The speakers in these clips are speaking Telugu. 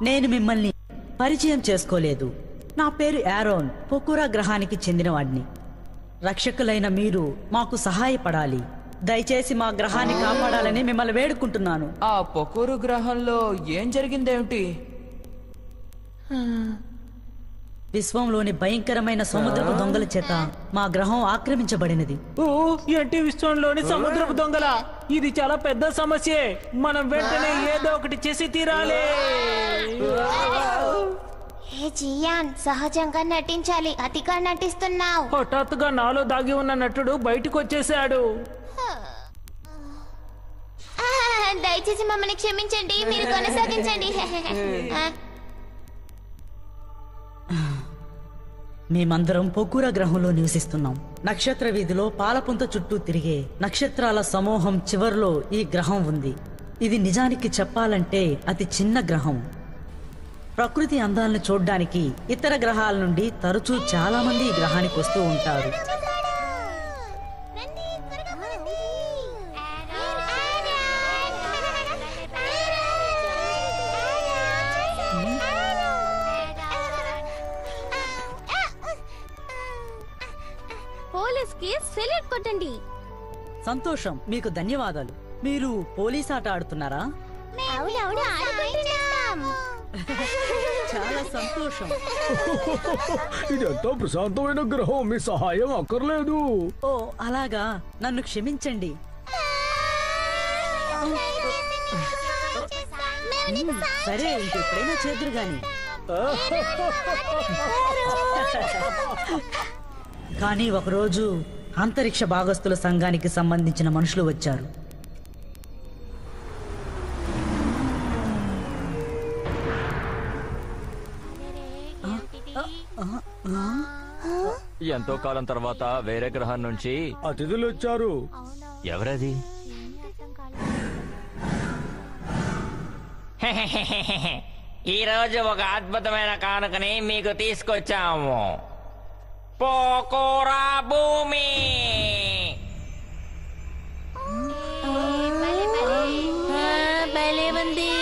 నేను మిమ్మల్ని పరిచయం చేసుకోలేదు. నా పేరు యారోన్, పొకురా గ్రహానికి చెందినవాడిని. రక్షకులైన మీరు మాకు సహాయపడాలి. దయచేసి మా గ్రహాన్ని కాపాడాలని మిమ్మల్ని వేడుకుంటున్నాను. ఆ పొకూరు గ్రహంలో ఏం జరిగిందేమిటి? విశ్వంలోని భయంకరమైన సముద్రపు దొంగల చేత మా గ్రహం ఆక్రమించబడినది. ఓ ఏంటి విశ్వంలోని సముద్రపు దొంగల? ఇది చాలా పెద్ద సమస్యే. మనం వెంటనే ఏదో ఒకటి చేసి తీరాలి. ఏ జియాన్, సహజంగా నటించాలి, అతిగా నటిస్తున్నావు. హఠాత్తుగా నాలో దాగి ఉన్న నటుడు బయటకు వచ్చేసాడు. దయచేసి మమ్మల్ని క్షమించండి, మీరు కొనసాగించండి. మేమందరం పొకురా గ్రహంలో నివసిస్తున్నాం. నక్షత్ర వీధిలో పాలపుంత చుట్టూ తిరిగే నక్షత్రాల సమూహం చివర్లో ఈ గ్రహం ఉంది. ఇది నిజానికి చెప్పాలంటే అతి చిన్న గ్రహం. ప్రకృతి అందాలను చూడ్డానికి ఇతర గ్రహాల నుండి తరచూ చాలా మంది ఈ గ్రహానికి వస్తూ ఉంటారు. పోలీస్కి సెల్యూట్ కొట్టండి. సంతోషం, మీకు ధన్యవాదాలు. మీరు పోలీస్ ఆట ఆడుతున్నారా? అవునవును, ఆడుకుంటున్నాం. చాలా సంతోషం. ఇదెంతో ప్రశాంతమైన గ్రహం, మీ సహాయం అక్కర్లేదు. ఓ అలాగా, నన్ను క్షమించండి. సరే, ఇంకెప్పుడైనా చేదురు గాని. కానీ ఒకరోజు అంతరిక్ష భాగస్తుల సంఘానికి సంబంధించిన మనుషులు వచ్చారు. ఎంతో కాలం తర్వాత వేరే గ్రహం నుంచి అతిథులు వచ్చారు. ఎవరది? ఈ రోజు ఒక అద్భుతమైన కానుకని మీకు తీసుకొచ్చాము. పొకురా భూమి. భలే ఉంది.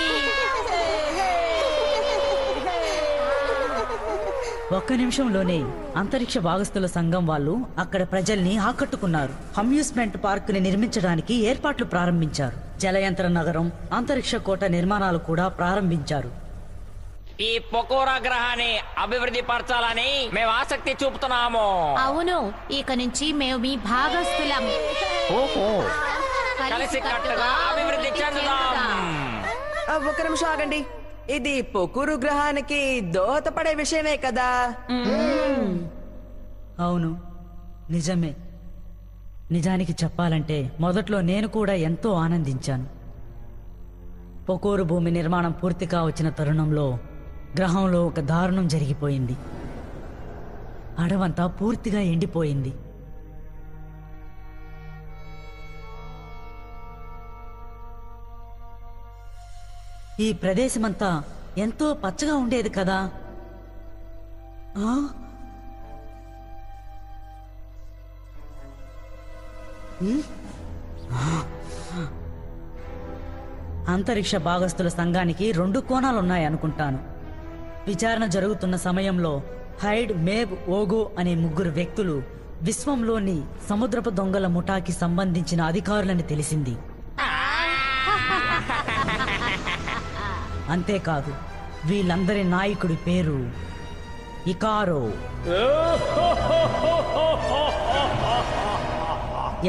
ఒక్క నిమిషంలోనే అంతరిక్ష భాగస్తుల సంఘం వాళ్ళు అక్కడ ప్రజల్ని ఆకట్టుకున్నారు. అమ్యూస్మెంట్ పార్క్ ని నిర్మించడానికి ఏర్పాట్లు ప్రారంభించారు. జలయంత్ర నగరం, అంతరిక్ష కోట నిర్మాణాలు కూడా ప్రారంభించారు. ఈ పొకురా గ్రహాన్ని అభివృద్ధి పరచాలని మేము ఆసక్తి చూపుతున్నాము. అవును, ఇక నుంచి మేము మీ భాగస్థులం. కలిసి కట్టుగా అభివృద్ధి చెందుదాం. ఒక నిమిషం ఆగండి. ఇది పొకూరు గ్రహానికి దోహదపడే విషయమే కదా? అవును, నిజమే. నిజానికి చెప్పాలంటే మొదట్లో నేను కూడా ఎంతో ఆనందించాను. పొకూరు భూమి నిర్మాణం పూర్తిగా వచ్చిన తరుణంలో గ్రహంలో ఒక దారుణం జరిగిపోయింది. అడవంతా పూర్తిగా ఎండిపోయింది. ఈ ప్రదేశమంతా ఎంతో పచ్చగా ఉండేది కదా. అంతరిక్ష భాగస్తుల సంఘానికి 2 కోణాలున్నాయనుకుంటాను. విచారణ జరుగుతున్న సమయంలో హైడ్, మేబ్, ఓగో అనే 3 వ్యక్తులు విశ్వంలోని సముద్రపు దొంగల ముఠాకి సంబంధించిన అధికారులని తెలిసింది. అంతేకాదు, వీళ్ళందరి నాయకుడి పేరు ఇకారో.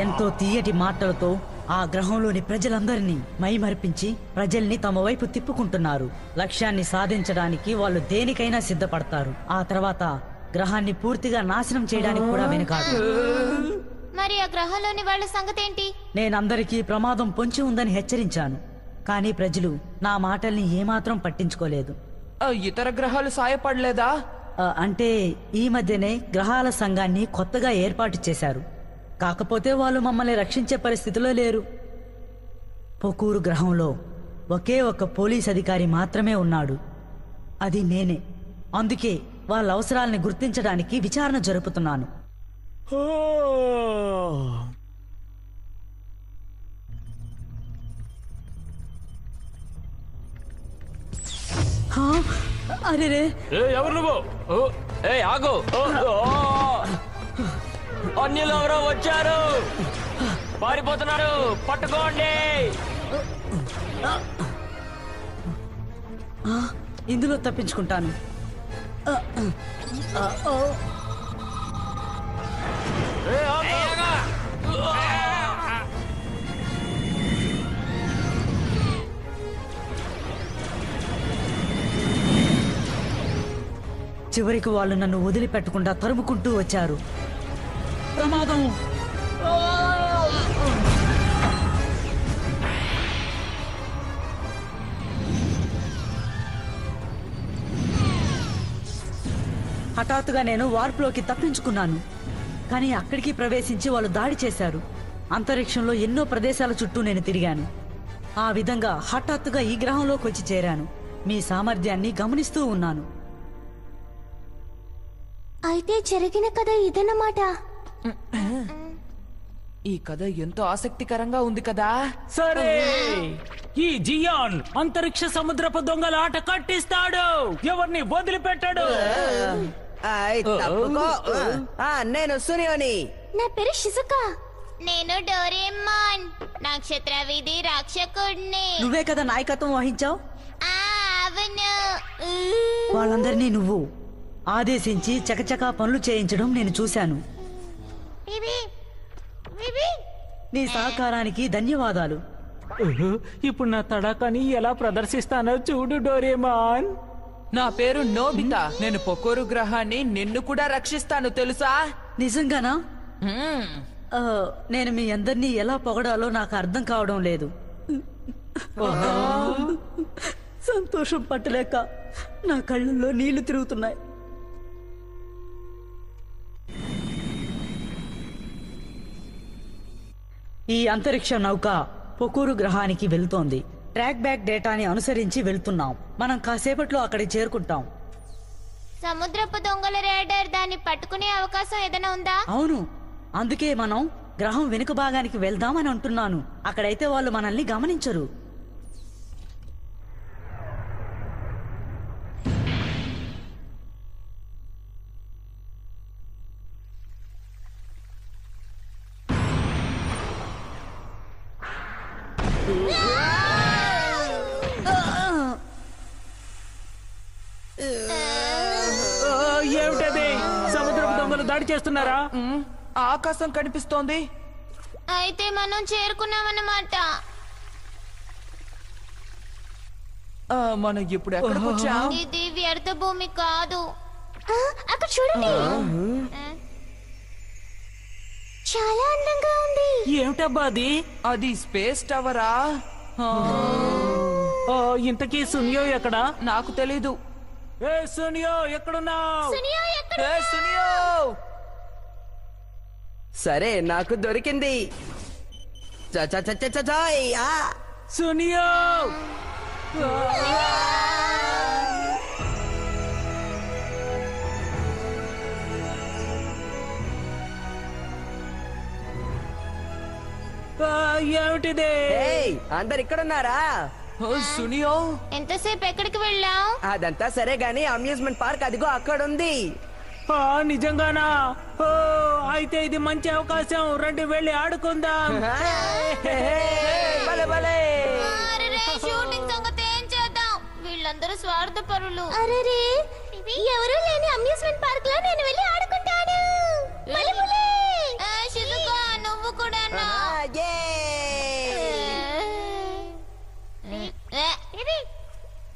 ఎంతో తీయటి మాటలతో ఆ గ్రహంలోని ప్రజలందరినీ మైమరిపించి ప్రజల్ని తమ వైపు తిప్పుకుంటున్నారు. లక్ష్యాన్ని సాధించడానికి వాళ్ళు దేనికైనా సిద్ధపడతారు. ఆ తర్వాత గ్రహాన్ని పూర్తిగా నాశనం చేయడానికి కూడా వెనుకాడు. మరి ఆ గ్రహంలోని వాళ్ళ సంగతి ఏంటి? నేనందరికీ ప్రమాదం పొంచి ఉందని హెచ్చరించాను, కానీ ప్రజలు నా మాటల్ని ఏమాత్రం పట్టించుకోలేదు. ఇతర గ్రహాలు సాయపడలేదా? అంటే ఈ మధ్యనే గ్రహాల సంఘాన్ని కొత్తగా ఏర్పాటు చేశారు. కాకపోతే వాళ్ళు మమ్మల్ని రక్షించే పరిస్థితిలో లేరు. పొకూరు గ్రహంలో ఒకే ఒక్క పోలీస్ అధికారి మాత్రమే ఉన్నాడు. అది నేనే. అందుకే వాళ్ళ అవసరాలని గుర్తించడానికి విచారణ జరుపుతున్నాను. హా? అరెరే ఎవరు నువ్వు ఏ ఆగు అన్యులు ఎవరో వచ్చారు, పారిపోతున్నారు, పట్టుకోండి. ఇందులో తప్పించుకుంటాను. చివరికి వాళ్ళు నన్ను వదిలిపెట్టకుండా తరుముకుంటూ వచ్చారు. ప్రమాదం! హఠాత్తుగా నేను వార్పులోకి తప్పించుకున్నాను. కానీ అక్కడికి ప్రవేశించి వాళ్ళు దాడి చేశారు. అంతరిక్షంలో ఎన్నో ప్రదేశాల చుట్టూ నేను తిరిగాను. ఆ విధంగా హఠాత్తుగా ఈ గ్రహంలోకి వచ్చి చేరాను. మీ సామర్థ్యాన్ని గమనిస్తూ ఉన్నాను. అయితే జరిగిన కథ ఇదన్నమాట. ఈ కథ ఎంతో ఆసక్తికరంగా ఉంది కదా. సరే, ఈ జియాన్ అంతరిక్ష సముద్రపు దొంగల ఆట కట్టిస్తాడు, ఎవరిని వదిలిపెట్టాడు. తప్పుకో. నేను సునియోని. నా పేరు షిజుకా. నేను డోరేమాన్, నక్షత్ర వీధి రక్షకుడిని. నువ్వే కదా నాయకత్వం వహించావు. అవును. వాళ్ళందరినీ నువ్వు ఆదేశించి చకచకా పనులు చేయించడం నేను చూశాను. నీ సహకారానికి ధన్యవాదాలు. ఇప్పుడు నా తడాకాని ఎలా ప్రదర్శిస్తానో చూడు డోరేమాన్. నా పేరు నోబితా. నేను పొకోరు గ్రహాన్ని నిన్ను కూడా రక్షిస్తాను తెలుసా. నిజంగానా? నేను మీ అందరినీ ఎలా పొగడాలో నాకు అర్థం కావడం లేదు. సంతోషం పట్టలేక నా కళ్ళల్లో నీళ్లు తిరుగుతున్నాయి. ఈ అంతరిక్ష నౌక పొకూరు గ్రహానికి వెళ్తోంది. ట్రాక్ బ్యాక్ డేటాని అనుసరించి వెళ్తున్నాం. మనం కాసేపట్లో అక్కడికి చేరుకుంటాం. సముద్రపు దొంగల రేడర్ దాన్ని పట్టుకునే అవకాశం ఏదైనా ఉందా? అవును, అందుకే మనం గ్రహం వెనుక భాగానికి వెళ్దామని అంటున్నాను. అక్కడైతే వాళ్ళు మనల్ని గమనించరు. ఏమిటది? సముద్రపు దొంగలు దాడి చేస్తున్నారా? ఆకాశం కనిపిస్తోంది. అయితే మనం చేరుకున్నామన్నమాట. మనం ఇప్పుడు ఎక్కడికి వచ్చాం? ఇది వ్యర్థ భూమి కాదు. అక్కడ చూడండి, చాలా అందంగా ఉంది. ఏమిటబ్బా అది? అది స్పేస్ టవరా? ఇంతకీ సునియో ఎక్కడా? నాకు తెలీదు. ఏ సునియో ఎక్కడున్నావు? ఏ సునియో! సరే, నాకు దొరికింది. సునియో! ఏమిటిదే? అందరు ఇక్కడున్నారా? సునియో, ఎంతసేపు ఎక్కడికి వెళ్ళావు? అదంతా సరే గాని అమ్యూజ్మెంట్ పార్క్ అదిగో అక్కడుంది. నిజంగానా? అయితే ఇది మంచి అవకాశం. రండి వెళ్ళి ఆడుకుందాం. భలే భలే. షూటింగ్ సంగతి ఏం చేద్దాం? వీళ్ళందరూ స్వార్థపరులు. అరెరే, ఎవరూ లేని అమ్యూజ్మెంట్ పార్క్ లో నేను వెళ్ళి ఆడుకుంటాను. షిజుకా, నువ్వు కూడా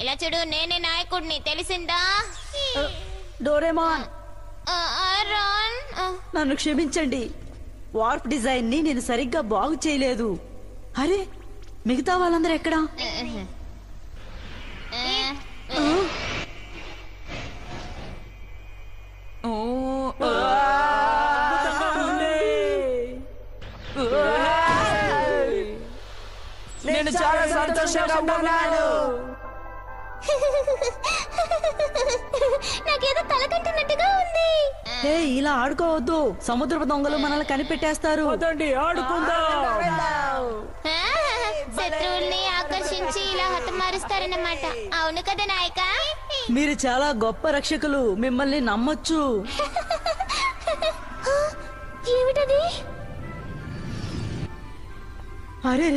ఇలా చూడు, నేనే నాయకుడిని, తెలిసిందా? డోరేమాన్, రాన్, నన్ను క్షమించండి. వార్ప్ డిజైన్ ని నేను సరిగ్గా బాగు చేయలేదు. అరే, మిగతా వాళ్ళందరూ ఎక్కడా? నేను చాలా సంతోషంగా ఉన్నాను. నాకేదో తలకంటున్నట్టుగా ఉంది. ఇలా ఆడుకోవద్దు. సముద్రపు దొంగలు మనల్ని కనిపెట్టేస్తారు. వదండి, ఆడుకుందాం. శత్రువుల్ని ఆకర్షించి నుంచి ఇలా హతమారుస్తారన్నమాట. అవును కదా నాయక? మీరు చాలా గొప్ప రక్షకులు, మిమ్మల్ని నమ్మొచ్చు. ఏమిటది? అరే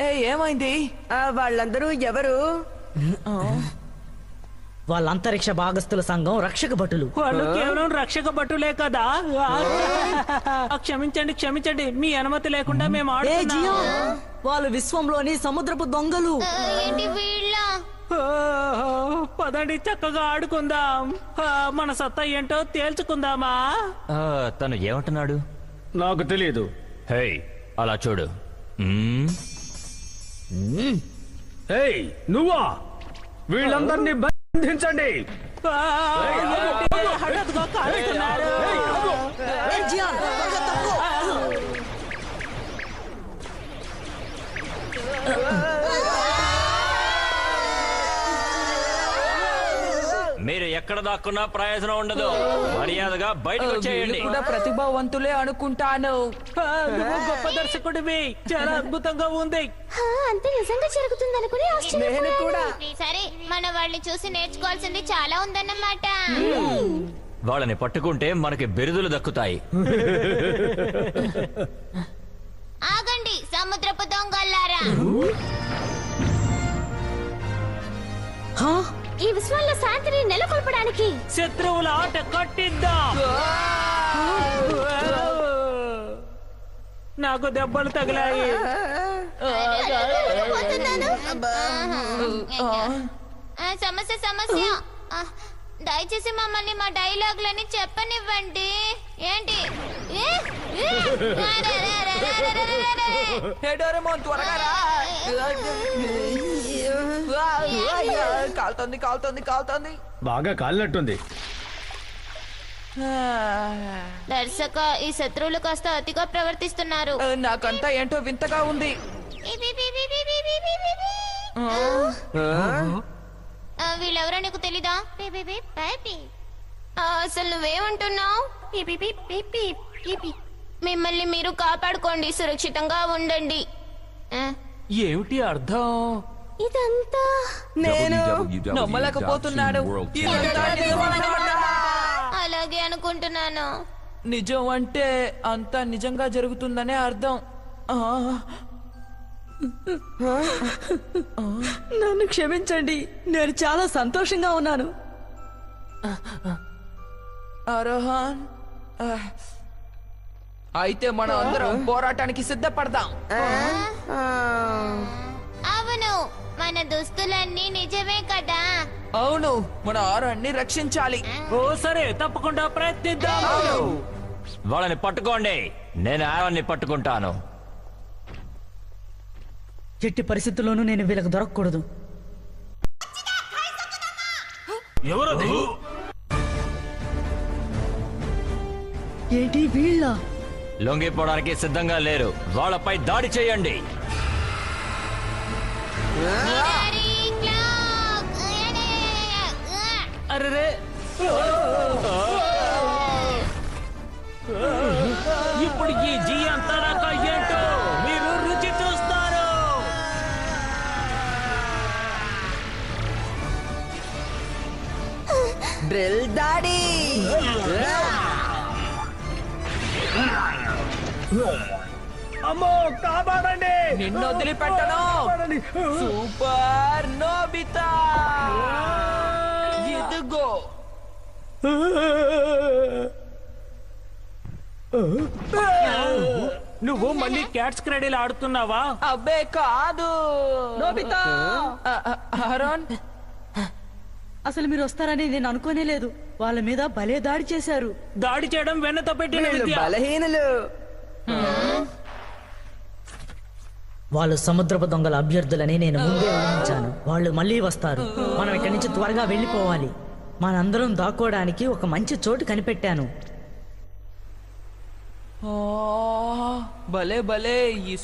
రే, ఏమైంది? వాళ్ళందరూ ఎవరు? వాళ్ళ అంతరిక్ష భాగస్థుల సంఘం రక్షక భటులు. వాళ్ళు కేవలం రక్షక భటులే కదా. క్షమించండి క్షమించండి, మీ అనుమతి లేకుండా మేము ఏ జియో, ఆడుతున్నాం. వాళ్ళు విశ్వంలోని సముద్రపు దొంగలు. ఏంటి వీళ్ళ? పదండి చక్కగా ఆడుకుందాం. మన సత్తా ఏంటో తేల్చుకుందామా? తను ఏమంటున్నాడు? నాకు తెలియదు. హే, అలా చూడు. ఏయ్ నువ్వా? వీళ్ళందరినీ బంధించండి. హఠాత్తుగా కాలుతున్నారు. ఏ జియాన్, త్వరగా తప్పుకో. మీరు ఎక్కడ దాక్కున్నా ప్రయోజనం ఉండదు. మర్యాదగా బయటకు వచ్చేయండి. వీళ్ళు కూడా ప్రతిభావంతులే అనుకుంటాను. నువ్వు గొప్ప దర్శకుడివి, చాలా అద్భుతంగా ఉంది. అంత నిజంగా జరుగుతుందనుకుని నేను కూడా. సరే, మన వాళ్ళని చూసి నేర్చుకోవాల్సింది చాలా ఉందన్నమాట. వాళ్ళని పట్టుకుంటే మనకి బిరుదులు దక్కుతాయి. ఆగండి సముద్రపు దొంగల్లారా. హా? ఈ విశ్వంలో శాంతిని నెలకొల్పడానికి శత్రువుల ఆట కట్టిద్దాం. నాకు దెబ్బలు తగిలాయి. సమస్య సమస్య. దయచేసి మమ్మల్ని మా డైలాగులని చెప్పనివ్వండి. ఏంటి? హే డోరేమోన్, త్వరగా రా. కాలుతోంది కాలుతోంది కాలుతోంది. బాగా కాలినట్టుంది. దర్శక, ఈ శత్రువులు కాస్త అతిగా ప్రవర్తిస్తున్నారు. నాకంతా ఏంటో వింతగా ఉంది. వీళ్ళెవరో నీకు తెలీదా? అసలు నువ్వేమంటున్నావు? మిమ్మల్ని మీరు కాపాడుకోండి, సురక్షితంగా ఉండండి. ఏమిటి అర్థం? ఇదంతా నేను నమ్మలేకపోతున్నాడు. ఇదంతా నిజమన్నమాట. అలాగే అనుకుంటున్నాను. నిజం అంటే అంతా నిజంగా జరుగుతుందనే అర్థం. నన్ను క్షమించండి, నేను చాలా సంతోషంగా ఉన్నాను. అరోహన్, అయితే మనం అందరం పోరాటానికి సిద్ధపడదాం. అవును, మన దుస్తులన్నీ నిజమే కదా. అవును, మన ఆరాన్ని రక్షించాలి. ఓ సరే, తప్పకుండా ప్రయత్నిద్దాం. వాళ్ళని పట్టుకోండి, నేను ఆరాన్ని పట్టుకుంటాను. ఎట్టి పరిస్థితుల్లోనూ నేను వీళ్ళకి దొరకకూడదు. ఎవరది? ఏంటి వీళ్ళ? లొంగిపోవడానికి సిద్ధంగా లేరు. వాళ్ళపై దాడి చేయండి. మినారీ క్లాక్. అరే, ఇప్పుడు ఈ జీ అంతా ఏంటో మీరు రుచి చూస్తారు. డ్రిల్ దాడి. అమ్మో కాపాడండి. నిన్ను వదిలిపెట్టను. సూపర్ నోబితా, ఇదిగో. నువ్వు మళ్ళీ క్యాట్స్ క్రెడీలు ఆడుతున్నావా? అబ్బే కాదు. నోబితా! అరోన్, అసలు మీరు వస్తారని నేను అనుకోనే లేదు. వాళ్ళ మీద భలే దాడి చేశారు. దాడి చేయడం వెన్నతో పెట్టిన విద్య. బలహీనులు. వాళ్ళు సముద్రపు దొంగల అభ్యర్థులని నేను ముందే ఊహించాను. వాళ్ళు మళ్ళీ వస్తారు. మనం ఇక్కడి నుంచి త్వరగా వెళ్ళిపోవాలి. మనందరం దాక్కోవడానికి ఒక మంచి చోటు కనిపెట్టాను. భలే భలే. ఈ